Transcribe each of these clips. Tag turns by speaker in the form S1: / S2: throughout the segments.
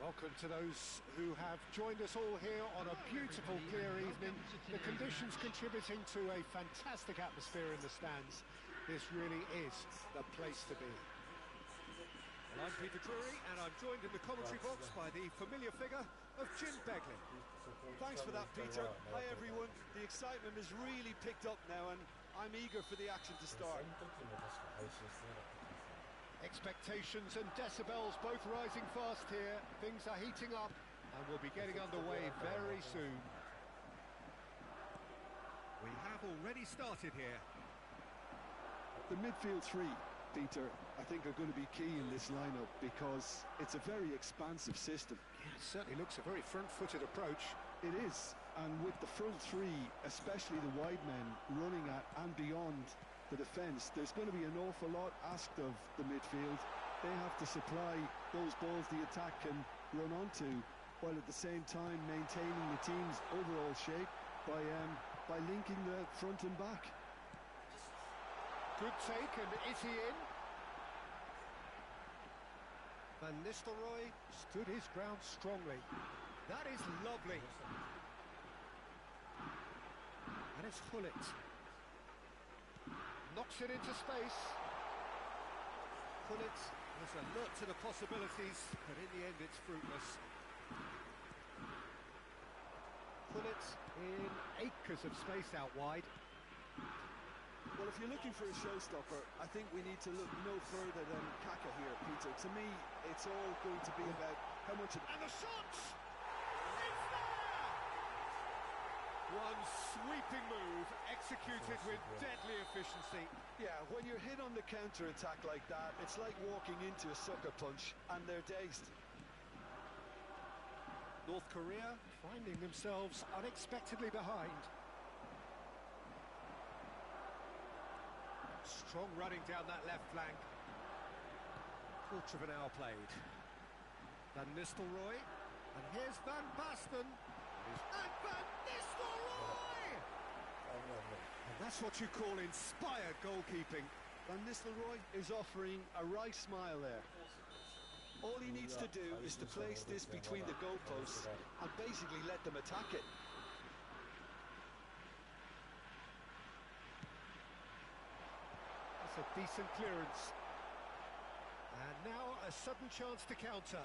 S1: Welcome to those who have joined us all here on a beautiful, clear evening. The conditions contributing to a fantastic atmosphere in the stands. This really is the place to be. Well, I'm Peter Drury, and I'm joined in the commentary box by the familiar figure of Jim Beglin.
S2: Thanks for that, Peter. Hi, everyone. The excitement has really picked up now, and I'm eager for the action to start.
S1: Expectations and decibels both rising fast here. Things are heating up and we'll be getting underway very soon. We have already started here.
S2: The midfield three, Peter, I think are going to be key in this lineup because it's a very expansive system.
S1: Yeah, it certainly looks a very front-footed approach.
S2: It is, and with the front three, especially the wide men, running at and beyond the defence, there's going to be an awful lot asked of the midfield. They have to supply those balls the attack can run onto, while at the same time maintaining the team's overall shape by linking the front and back.
S1: Good take, and is he in? Van Nistelrooy stood his ground strongly. That is lovely. And it's Gullit. Knocks it into space. Gullit was alert to the possibilities, but in the end it's fruitless. Gullit in acres of space out wide.
S2: Well, if you're looking for a showstopper, I think we need to look no further than Kaka here, Peter. To me, it's all going to be about how much...
S1: And the shot! It's there! One sweeping move, executed with deadly efficiency.
S2: Yeah, when you're hit on the counter-attack like that, it's like walking into a sucker punch, and they're dazed.
S1: North Korea finding themselves unexpectedly behind. Strong running down that left flank. Quarter of an hour played. Van Nistelrooy. And here's Van Basten. And Van Nistelrooy! And that's what you call inspired goalkeeping.
S2: Van Nistelrooy is offering a right smile there. All he needs to do is to place this between the goalposts and basically let them attack it.
S1: A decent clearance. And now a sudden chance to counter.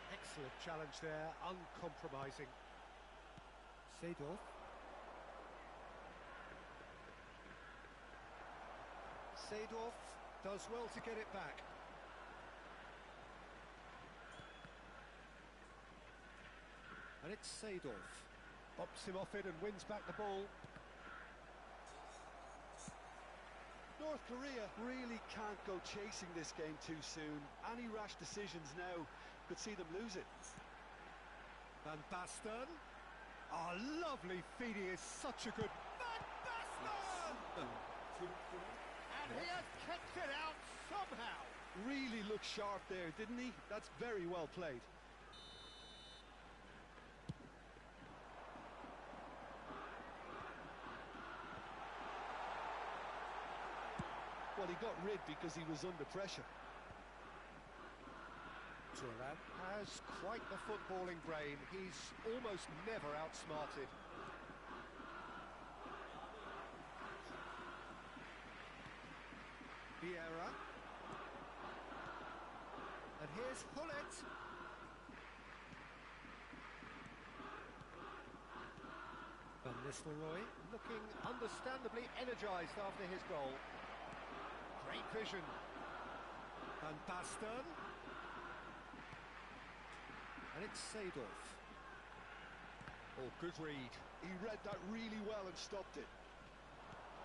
S1: Excellent challenge there, uncompromising. Seedorf. Seedorf does well to get it back. And it's Seedorf. Bops him off it and wins back the ball.
S2: North Korea really can't go chasing this game too soon. Any rash decisions now could see them lose it.
S1: Van Basten. Oh, lovely feed. He is such a good... Van Basten! And he has kicked it out somehow.
S2: Really looked sharp there, didn't he? That's very well played. Well, he got rid because he was under pressure.
S1: Thuram has quite the footballing brain. He's almost never outsmarted. Vieira. And here's Gullit. Van Nistelrooy looking understandably energised after his goal. Great vision. Van Basten. And it's Seedorf. Oh, good read.
S2: He read that really well and stopped it.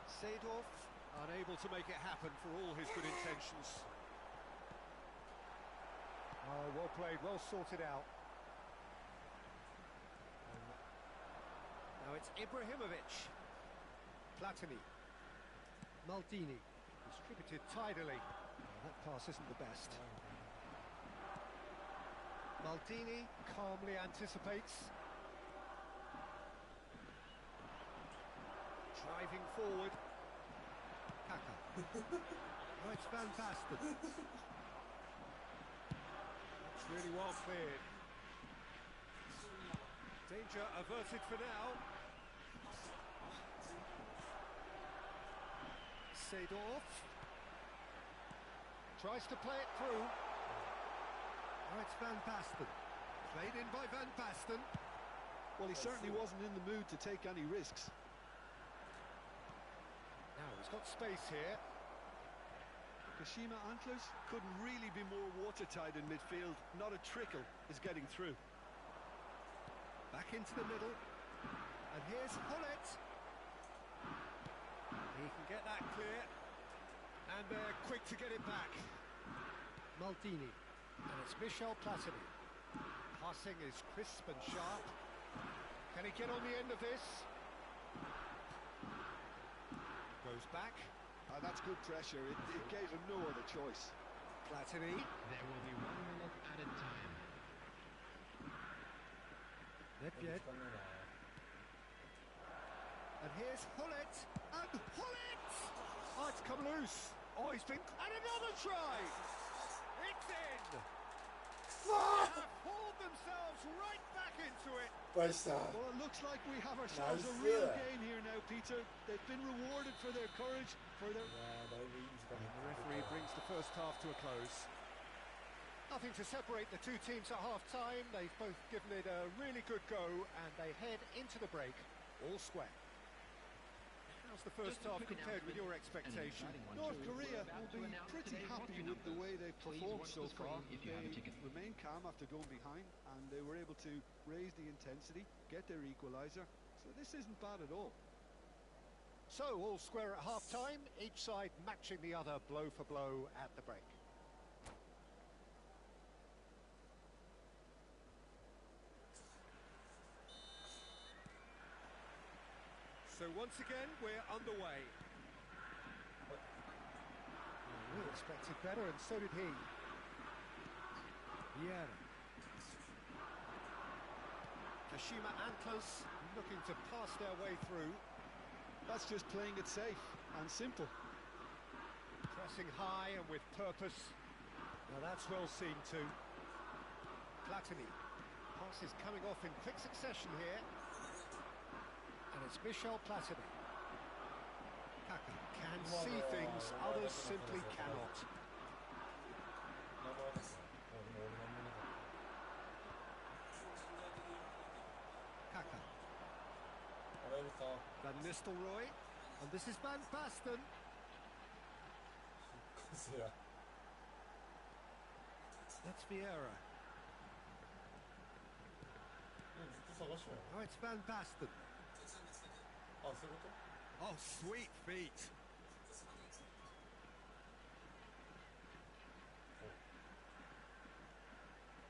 S1: Seedorf unable to make it happen for all his good intentions. Oh, well played, well sorted out. Now it's Ibrahimovic. Platini. Maldini. Distributed tidily. Oh, that pass isn't the best. Maldini calmly anticipates. Driving forward. Kaka. Oh, it's Van Basten. Really well cleared. Danger averted for now. Seedorf tries to play it through. Oh, it's Van Basten. Played in by Van Basten.
S2: Well, he certainly wasn't in the mood to take any risks.
S1: Now he's got space here.
S2: Kashima Antlers couldn't really be more watertight in midfield. Not a trickle is getting through.
S1: Back into the middle. And here's Hullet. He can get that clear. And they're quick to get it back. Maldini. And it's Michel Platini. Passing is crisp and sharp. Can he get on the end of this? Goes back.
S2: That's good pressure. It gave him no other choice.
S1: Platini.
S3: There will be 1 minute added time.
S1: Nedved. And here's Hullet. And Hullet! Oh, it's come loose. Oh, he's been... And another try! It's in! They have hauled themselves right back into it.
S2: Well, it looks like we have ourselves a real game here now, Peter. They've been rewarded for their courage, for their...
S1: The referee brings the first half to a close. Nothing to separate the two teams at half-time. They've both given it a really good go, and they head into the break all square. How's the first half compared with your expectation?
S2: North Korea will be pretty happy with the way they've performed so far. They remained calm after going behind, and they were able to raise the intensity, get their equaliser. So this isn't bad at all.
S1: So, all square at half-time, each side matching the other blow for blow at the break. So once again, we're underway. We expected better, and so did he. Vieira. Kashima Antlers looking to pass their way through.
S2: That's just playing it safe and simple.
S1: Pressing high and with purpose. Now that's well seen too. Platini. Pass is coming off in quick succession here. And it's Michel Platini. Kaka can see things others simply cannot. Kaka. Van Nistelrooy. And this is Van Basten. That's Vieira. Oh, it's Van Basten. Oh, sweet feet.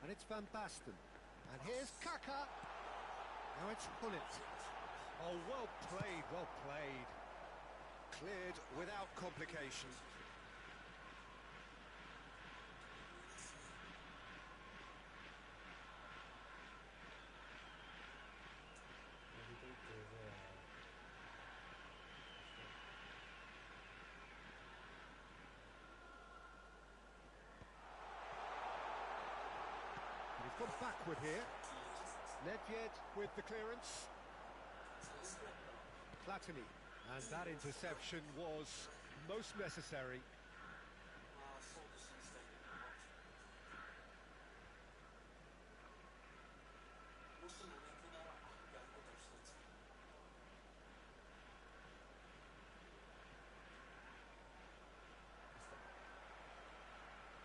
S1: And it's Van Basten. And here's Kaka. Now it's Hullet. Oh, well played, well played. Cleared without complication. He's gone backward here. Nedved with the clearance. Platini. And that interception was most necessary.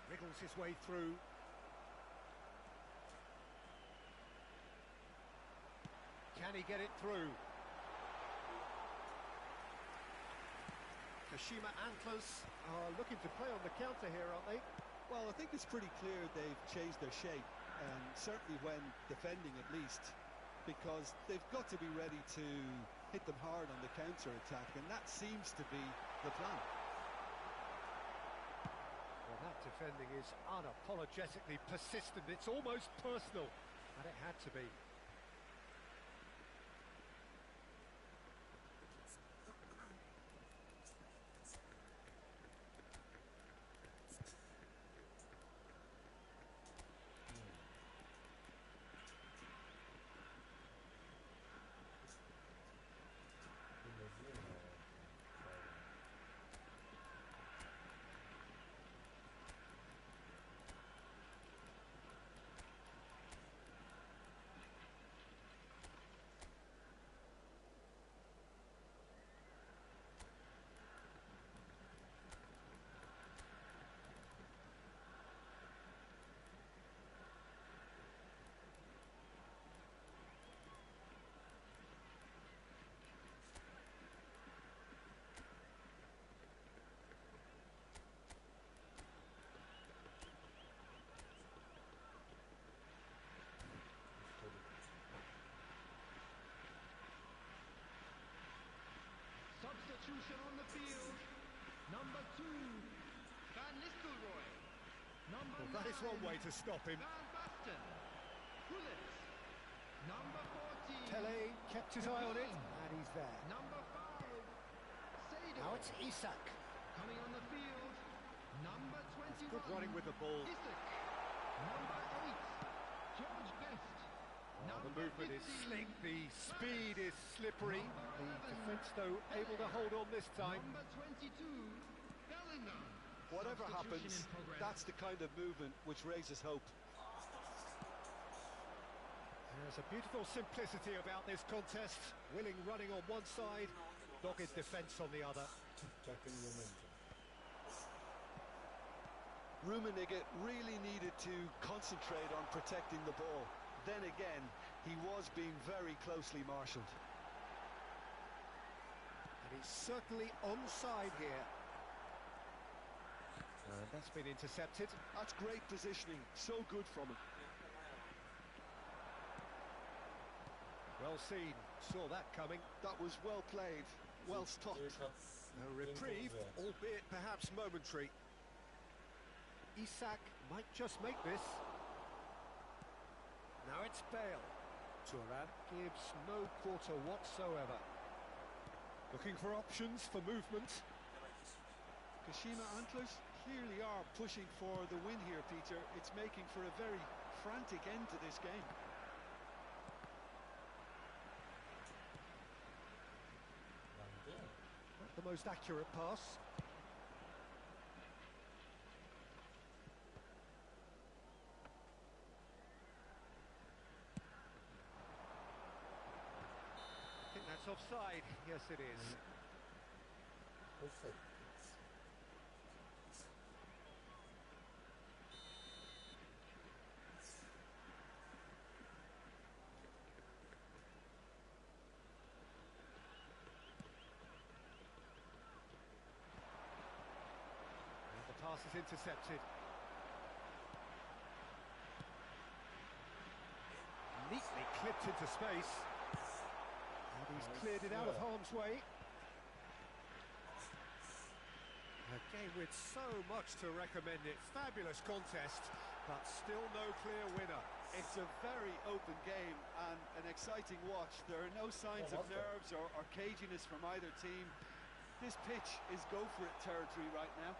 S1: Wriggles his way through. Can he get it through? Kashima Antlers are looking to play on the counter here, aren't they?
S2: Well, I think it's pretty clear they've changed their shape, and certainly when defending at least, because they've got to be ready to hit them hard on the counter-attack, and that seems to be the plan.
S1: Well, that defending is unapologetically persistent. It's almost personal, and it had to be.
S3: Substitution on the field. Number 2, Van Nistelrooy. Number
S1: Well, that is
S3: 9,
S1: one way to stop him.
S3: Van Basten. Gullit. Number 14.
S1: Tele kept his eye on it, and he's there.
S3: Number 5, Sado.
S1: Now it's Isak.
S3: Coming on the field. Number 21.
S1: Good running with the ball.
S3: Isak. Number 8, George Best.
S1: The movement is slick, the speed is slippery. The defence, though, able to hold on this time.
S3: Number 22, Bellingham.
S2: Whatever
S3: Substitution
S2: happens,
S3: in progress.
S2: that's the kind of movement which raises hope.
S1: There's a beautiful simplicity about this contest. Willing running on one side, dogged defence on the other.
S2: Rummenigge really needed to concentrate on protecting the ball. Then again, he was being very closely marshalled.
S1: And he's certainly onside here. And that's been intercepted.
S2: That's great positioning, so good from him.
S1: Well seen, saw that coming.
S2: That was well played, well stopped.
S1: A reprieve, albeit perhaps momentary. Isak might just make this. Now it's Bale. Thuram gives no quarter whatsoever. Looking for options for movement.
S2: Kashima Antlers clearly are pushing for the win here, Peter. It's making for a very frantic end to this game.
S1: Not the most accurate pass. I think that's offside. Yes, it is. And the pass is intercepted. Neatly clipped into space. And he's cleared it out of harm's way. A game with so much to recommend it. Fabulous contest, but still no clear winner.
S2: It's a very open game and an exciting watch. There are no signs of nerves or caginess from either team. This pitch is go-for-it territory right now.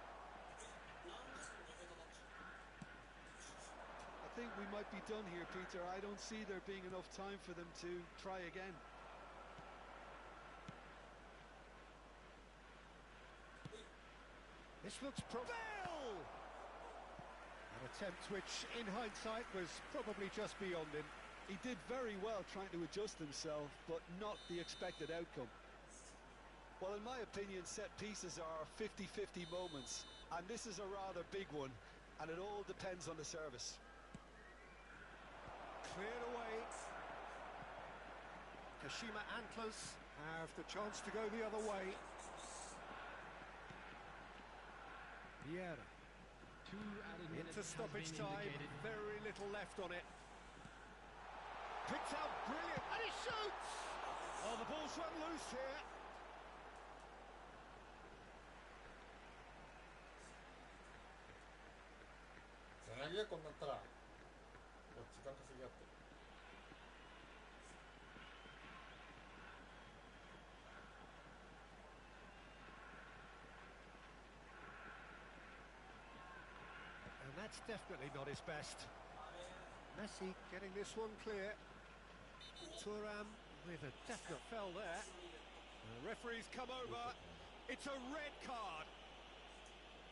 S2: I think we might be done here, Peter. I don't see there being enough time for them to try again.
S1: This looks Bale! An attempt which, in hindsight, was probably just beyond him.
S2: He did very well trying to adjust himself, but not the expected outcome. Well, in my opinion, set pieces are 50-50 moments, and this is a rather big one, and it all depends on the service.
S1: Cleared away. Kashima Antlers have the chance to go the other way. Vieira.
S3: 2 added minutes
S1: Into
S3: has
S1: stoppage
S3: been
S1: time,
S3: indicated.
S1: very little left on it. Picked out brilliant, and he shoots! Oh, the ball's run loose here. And that's definitely not his best. Messi getting this one clear. Thuram with a definite foul there. The referee's come over. It's a red card.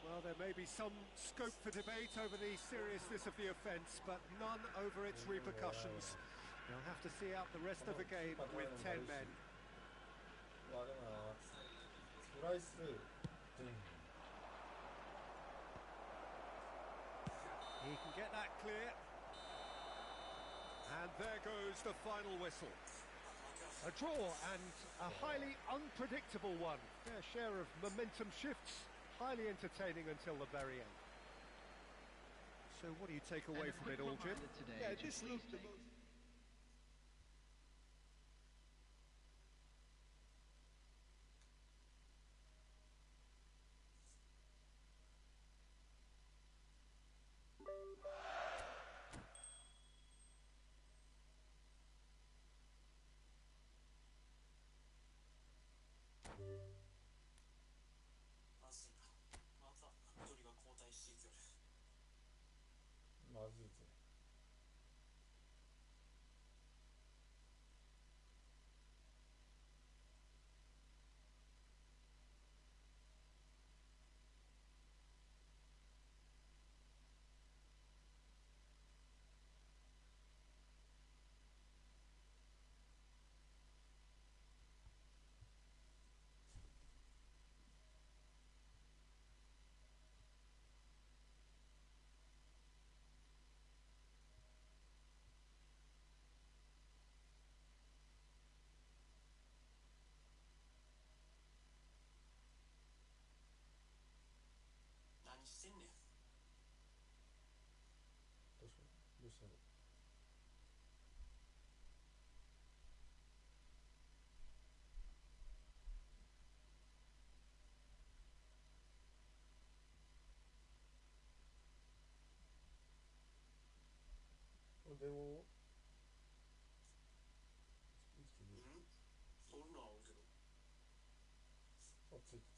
S1: Well, there may be some scope for debate over the seriousness of the offence, but none over its repercussions. They'll have to see out the rest of the game with 10 men. He can get that clear. And there goes the final whistle. A draw and a highly unpredictable one. Fair share of momentum shifts, highly entertaining until the very end. So what do you take away from it all, Jim?
S2: Yeah, this looked the most...
S4: 何してんねん。
S5: どうしたの？電話をいつ切る？
S4: おるのはおるけど。
S5: あ、ついた。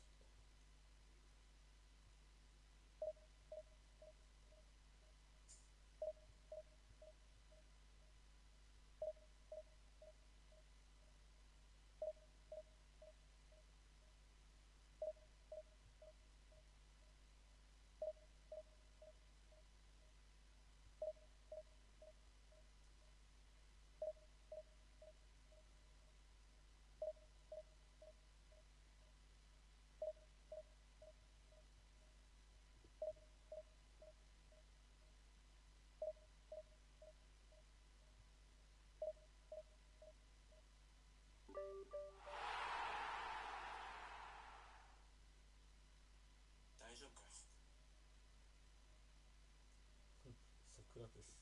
S4: 大丈夫かよ。
S5: ソクラテス。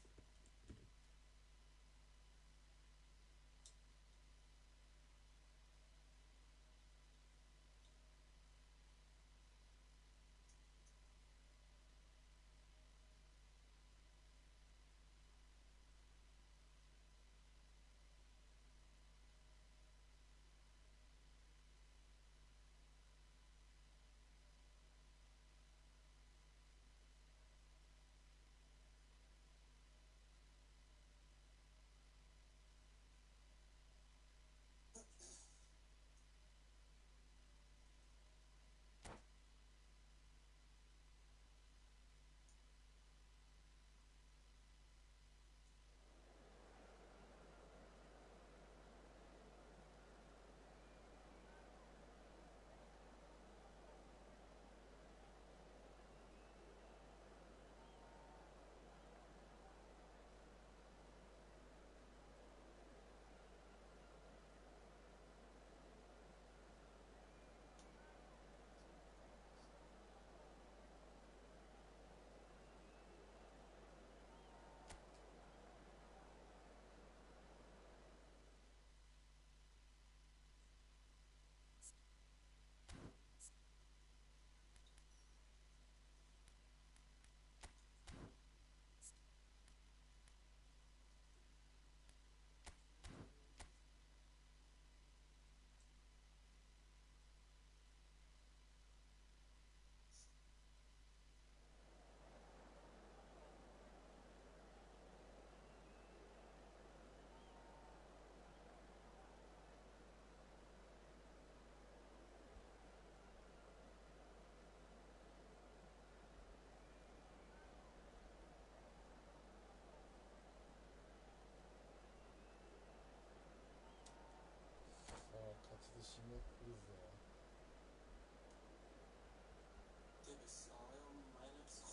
S5: 勝ちで締めくるぜ。
S4: テベス、あれを前のやつか。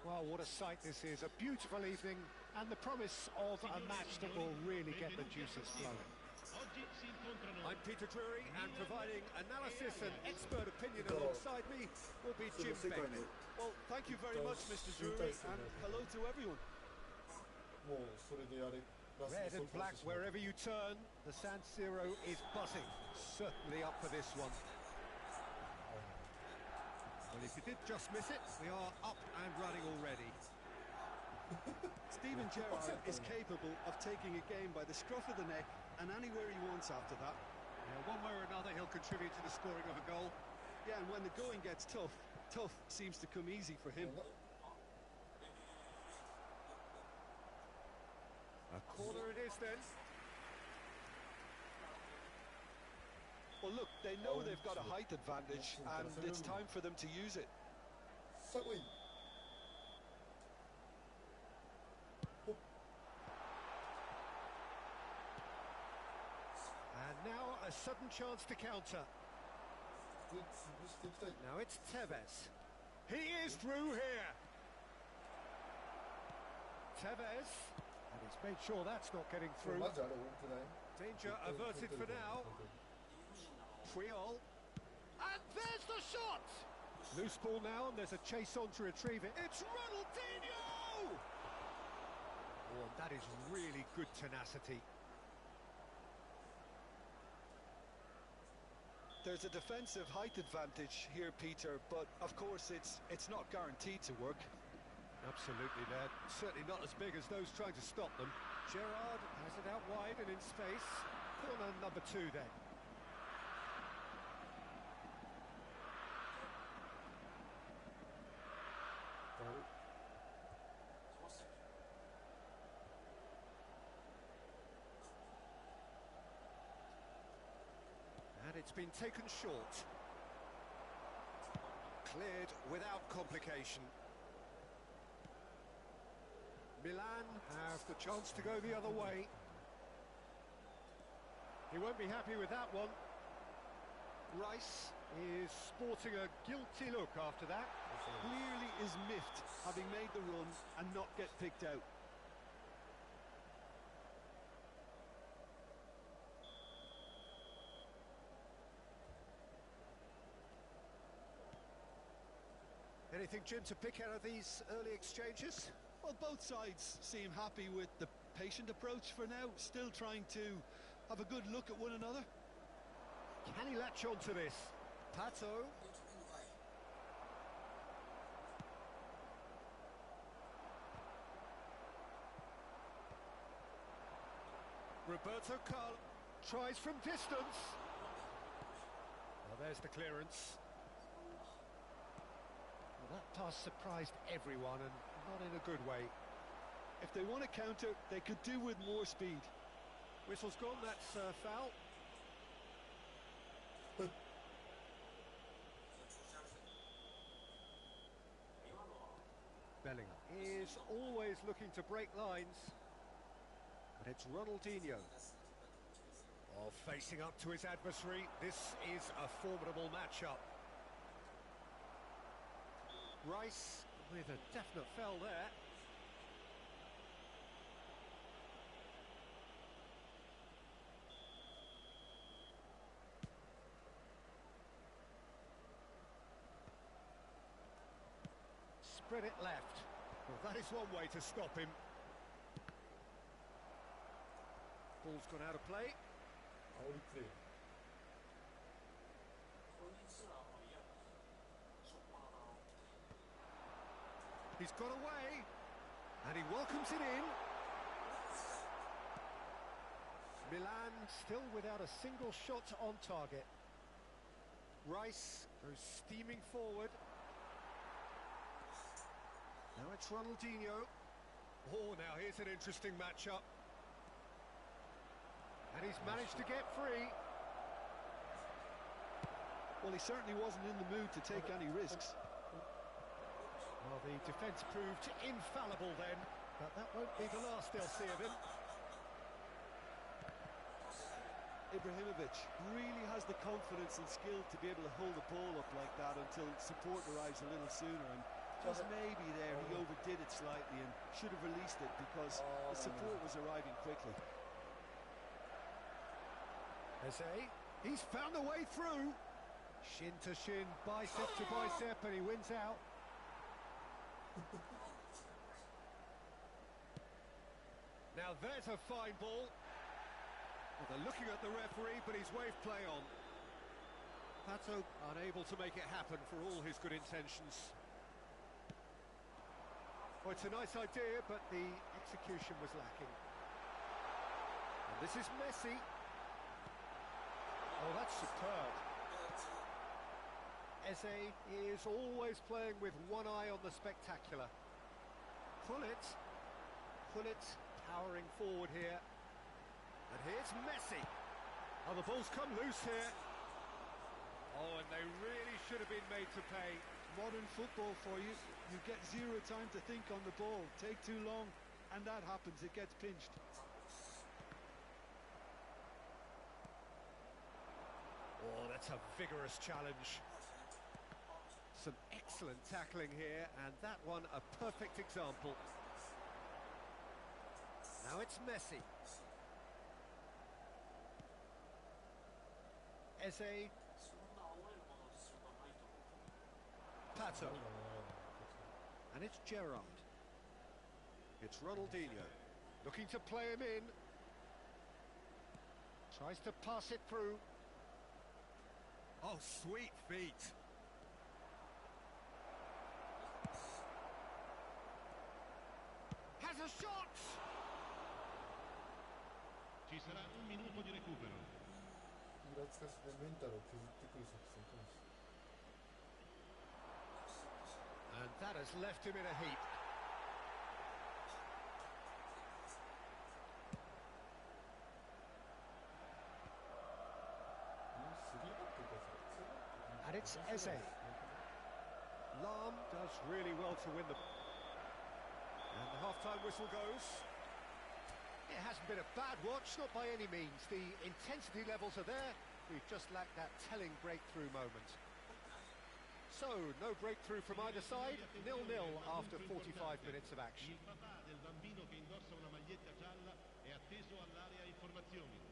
S1: Well, what a sight this is. A beautiful evening and the promise of a match that will really get the juices flowing. I'm Peter Drury, and providing analysis and expert opinion alongside me will be
S5: その
S1: Jim
S5: 世界
S1: Begley.
S5: の
S2: Well, thank you very much, Mr.
S5: 集
S2: Drury,
S5: 大成
S2: and
S5: の
S2: hello to everyone.
S5: もうそれであれラス
S1: Red
S5: ト
S1: and black
S5: してしまう
S1: wherever you turn, the San Siro is buzzing. Certainly up for this one. Well, if you did just miss it, we are up and running already.
S2: Steven Gerrard is capable of taking a game by the scruff of the neck and anywhere he wants after that.
S1: One way or another, he'll contribute to the scoring of a goal.
S2: Yeah, and when the going gets tough, tough seems to come easy for him.
S1: A corner it is then.
S2: Well, look, they know they've got a height advantage, and it's time for them to use it.
S5: さあ来い
S1: And now a sudden chance to counter.
S5: で潰していきたい
S1: Now it's Tevez. He is through here. Tevez. And he's made sure that's not getting
S5: これ
S1: through.
S5: マジあれ多くない
S1: Danger averted for now. Friol. And there's the shot! Loose ball now, and there's a chase on to retrieve it. It's Ronaldinho! Oh, that is really good tenacity.
S2: There's a defensive height advantage here, Peter, but of course it's not guaranteed to work.
S1: Absolutely, they're certainly not as big as those trying to stop them. Gerrard has it out wide and in space. Corner number 2 then. And it's been taken short. Cleared without complication. Milan have the chance to go the other way. He won't be happy with that one. Rice is sporting a guilty look after that.
S2: Clearly is miffed, having made the run and not get picked out.
S1: Anything, Jim, to pick out of these early exchanges?
S2: Well, both sides seem happy with the patient approach for now, still trying to have a good look at one another.
S1: Can he latch on to this? Pato. Roberto Carlos tries from distance. Well, there's the clearance. Well, that pass surprised everyone, and not in a good way.
S2: If they want to counter, they could do with more speed.
S1: Whistle's gone, that's foul. Bellingham is always looking to break lines. But it's Ronaldinho. Oh, facing up to his adversary. This is a formidable matchup. Rice with a definite foul there. Spread it left. Well, that is one way to stop him. Ball's gone out of play.
S5: 煽りプレー
S1: He's got away, and he welcomes it in. Milan still without a single shot on target. Rice goes steaming forward. Now it's Ronaldinho. Oh, now here's an interesting matchup. And he's managed to get free.
S2: Well, he certainly wasn't in the mood to take any risks.
S1: Well, the defence proved infallible then, but that won't be the last they'll see of him.
S2: Ibrahimovic really has the confidence and skill to be able to hold the ball up like that until support arrives a little sooner, and just maybe there he overdid it slightly and should have released it because the support was arriving quickly.
S1: Eze. He's found a way through. Shin to shin, bicep to bicep, and he wins out. Now there's a fine ball. Well, they're looking at the referee, but he's waved play on. Pato unable to make it happen for all his good intentions. Well, it's a nice idea, but the execution was lacking. And this is Messi. Oh, that's superb. Eze is always playing with one eye on the spectacular. Pullet powering forward here. And here's Messi. Oh, the ball's come loose here. Oh, and they really should have been made to pay.
S2: Modern football for you. You get zero time to think on the ball. Take too long, and that happens. It gets pinched.
S1: Oh, that's a vigorous challenge. Some excellent tackling here, and that one a perfect example. Now it's Messi. Eze. Pato. And it's Gerrard. It's Ronaldinho. Looking to play him in. Tries to pass it through. Oh, sweet feet. Has a shot!
S3: Ci sarà un minuto di recupero.
S5: イラつかせてメンタルを削ってくる作戦かもしれない。
S1: And that has left him in a heap. And it's Eze. Lam does really well to win the... And the half-time whistle goes. It hasn't been a bad watch, not by any means. The intensity levels are there. We've just lacked that telling breakthrough moment. So, no breakthrough from either side, 0-0 after 45 minutes of action.
S3: Il papà del bambino che indossa una maglietta gialla è atteso all'area informazioni.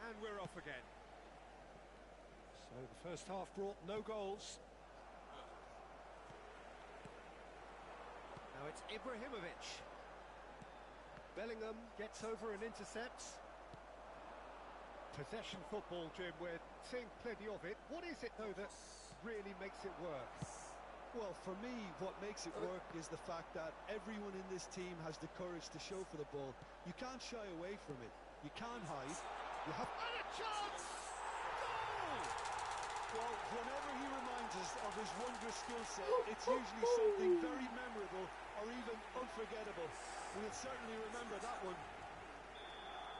S1: And we're off again. So the first half brought no goals. Now it's Ibrahimovic. Bellingham gets over and intercepts. Possession football, Jim, we're seeing plenty of it. What is it, though, that really makes it work?
S2: Well, for me, what makes it work is the fact that everyone in this team has the courage to show for the ball. You can't shy away from it. You can't hide. You have...
S1: And a chance! Goal!
S2: Well, whenever he reminds us of his wondrous skill set, it's usually something very memorable or even unforgettable. We'll certainly remember that one.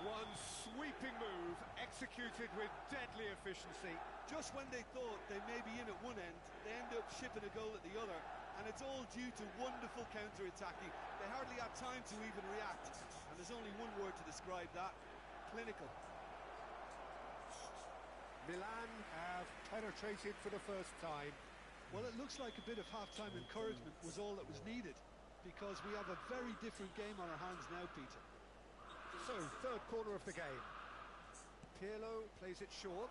S1: One sweeping move, executed with deadly efficiency.
S2: Just when they thought they may be in at one end, they end up shipping a goal at the other. And it's all due to wonderful counter-attacking. They hardly had time to even react. And there's only one word to describe that: clinical.
S1: Milan have penetrated for the first time.
S2: Well, it looks like a bit of half-time encouragement was all that was needed, because we have a very different game on our hands now, Peter.
S1: So, third corner of the game. Pirlo plays it short.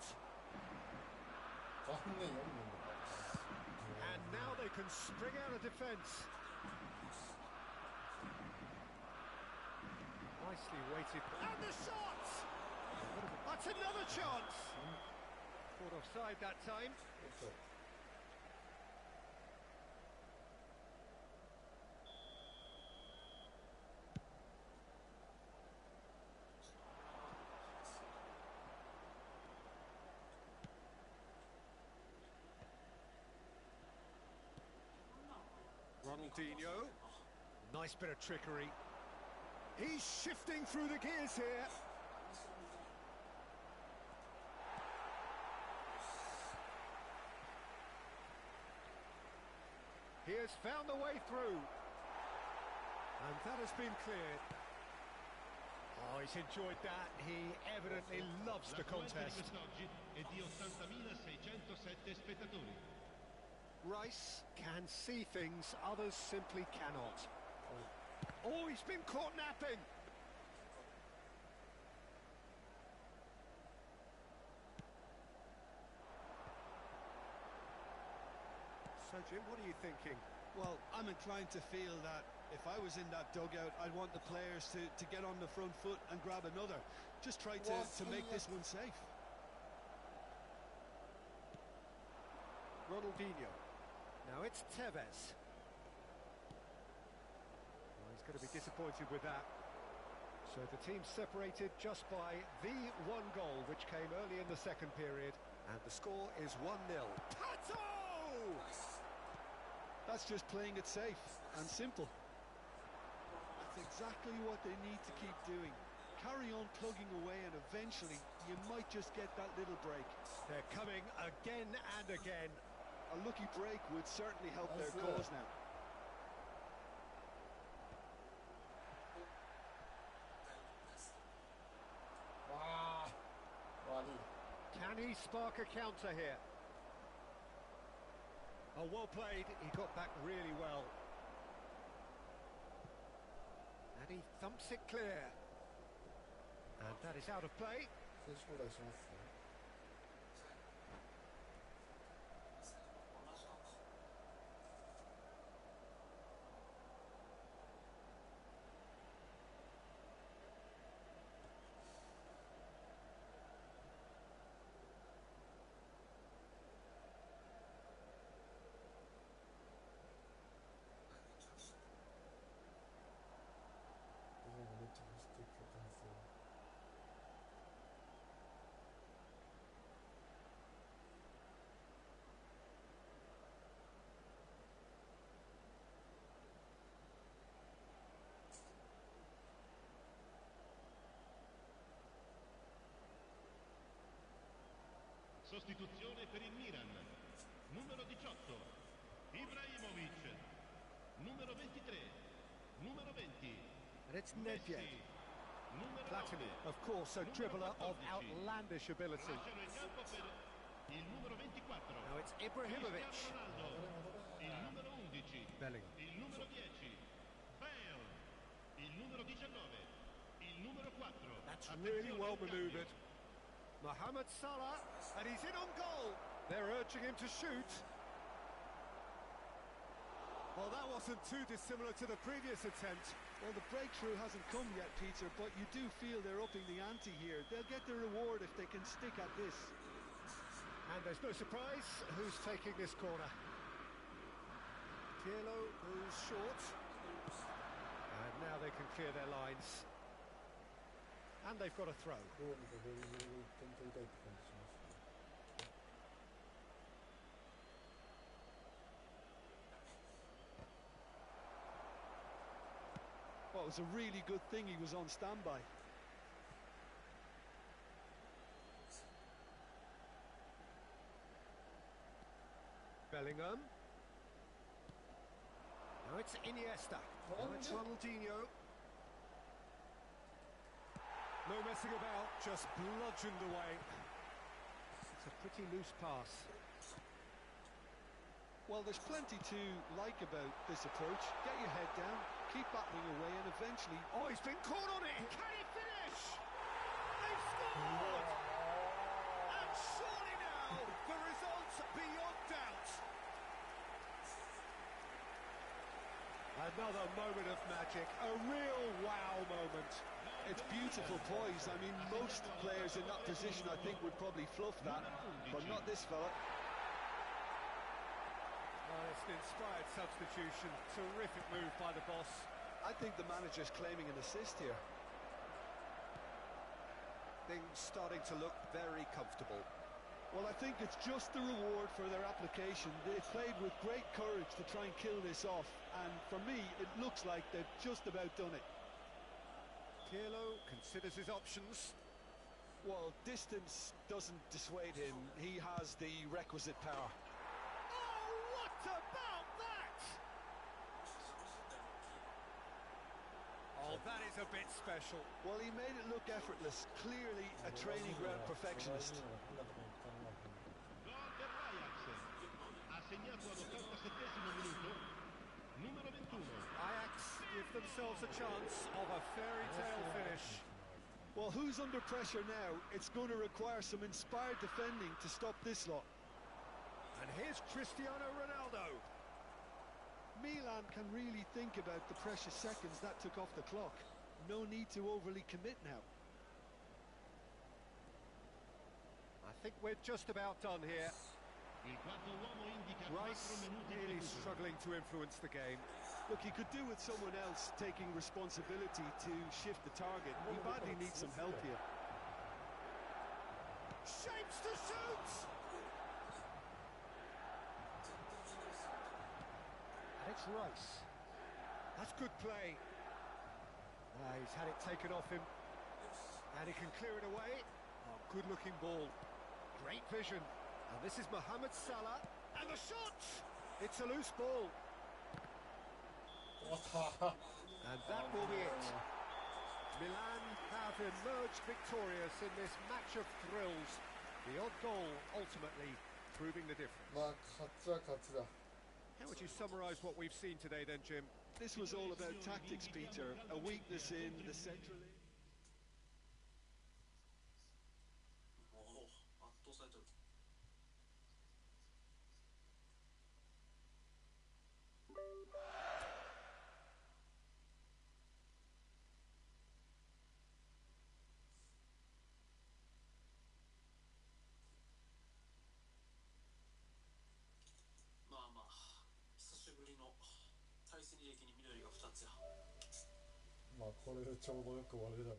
S1: And now they can spring out of defence. Nicely weighted. And the shot! That's another chance! Caught offside that time. Ronaldinho. Nice bit of trickery. He's shifting through the gears here. has found the way through. And that has been cleared. Oh, he's enjoyed that. He evidently loves the contest.
S3: È di 80.607 spettatori.
S1: Rice can see things others simply cannot. Oh, he's been caught napping. So, Jim, what are you thinking?
S2: Well, I'm inclined to feel that if I was in that dugout, I'd want the players to get on the front foot and grab another. Just try to make this one safe.
S1: Ronaldinho. Now it's Tevez. Well, he's going to be disappointed with that. So the team's separated just by the one goal, which came early in the second period. And the score is 1-0. Pato!
S2: That's just playing it safe and simple. That's exactly what they need to keep doing. Carry on plugging away and eventually you might just get that little break.
S1: They're coming again and again.
S2: A lucky break would certainly help their
S5: That's
S2: cause
S5: it.
S2: now.
S5: 와, 와리.
S1: Can he spark a counter here? Oh, well played. He got back really well. And he thumps it clear. And that is out of play.
S5: 選手交代しますね。めっちゃ走ってきたんですよ。
S3: Sostituzione per il Milan. Numero 18, Ibrahimovic. Numero 23, numero 20,
S1: And it's Nedved.
S3: Messi. Numero
S1: Platini,
S3: 9,
S1: of course, a
S3: numero
S1: dribbler of
S3: 14.
S1: outlandish ability.
S3: Lasciano il campo per il numero 24.
S1: Now it's Ibrahimovic.
S3: Cristiano Ronaldo. Il numero 11.
S1: Bellingham.
S3: Il numero 10. Bale. Il numero 19. Il numero 4.
S1: That's really
S3: Attenzione
S1: well
S3: al cambio.
S1: manoeuvred. Mohamed Salah, and he's in on goal. They're urging him to shoot. Well, that wasn't too dissimilar to the previous attempt.
S2: Well, the breakthrough hasn't come yet, Peter, but you do feel they're upping the ante here. They'll get the reward if they can stick at this.
S1: And there's no surprise who's taking this corner. Pirlo who's short. And now they can clear their lines. And they've got a throw.
S5: どうにかベルギーで1点取りたいって感じしますね。
S2: Well, it was a really good thing he was on standby.
S1: Bellingham. Now it's Iniesta. Now it's Ronaldinho. No messing about, just bludgeoned away. It's a pretty loose pass.
S2: Well, there's plenty to like about this approach. Get your head down, keep battling away, and eventually...
S1: Oh, he's been caught on it! Can he finish? They've scored! And surely now, the result's beyond doubt. Another moment of magic, a real wow moment.
S2: It's beautiful poise. I mean, most players in that position, I think, would probably fluff that, but not this fella.
S1: Well, it's an inspired substitution. Terrific move by the boss.
S2: I think the manager's claiming an assist here.
S1: Things starting to look very comfortable.
S2: Well, I think it's just the reward for their application. They played with great courage to try and kill this off, and for me, it looks like they've just about done it.
S1: Pirlo considers his options.
S2: Well, distance doesn't dissuade him. He has the requisite power.
S1: Oh, what about that? that is a bit special.
S2: Well, he made it look effortless. Clearly a training ground perfectionist.
S3: Gol dell'Ajax. Ha segnato all'87° minuto. Numero 21.
S1: Ajax give themselves a chance of a fairy tale finish.
S2: Well, who's under pressure now? It's going to require some inspired defending to stop this lot.
S1: And here's Cristiano Ronaldo.
S2: Milan can really think about the precious seconds that took off the clock. No need to overly commit now.
S1: I think we're just about done here.
S3: Il quarto uomo indica 4
S1: Rice
S3: minuti di
S1: really
S3: recupero.
S1: struggling to influence the game.
S2: Look, he could do with someone else taking responsibility to shift the target. He badly needs some help here.
S1: Shapes to shoot! And it's Rice. That's good play. He's had it taken off him. And he can clear it away. Oh, good-looking ball. Great vision. And this is Mohamed Salah. And the shot! It's a loose ball. And that will be it. Milan have emerged victorious in this match of thrills. The odd goal ultimately proving the difference.
S5: まあ勝ちは勝ちだ。
S1: How would you summarise what we've seen today then, Jim?
S2: This was all about tactics, Peter. A weakness in the central...
S4: もう圧倒されてる。まあまあ久しぶりの対戦履歴に緑が2つや。
S5: まあこれでちょうどよく終わるだろう。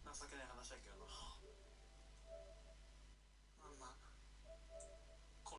S4: 情けない話だけどな。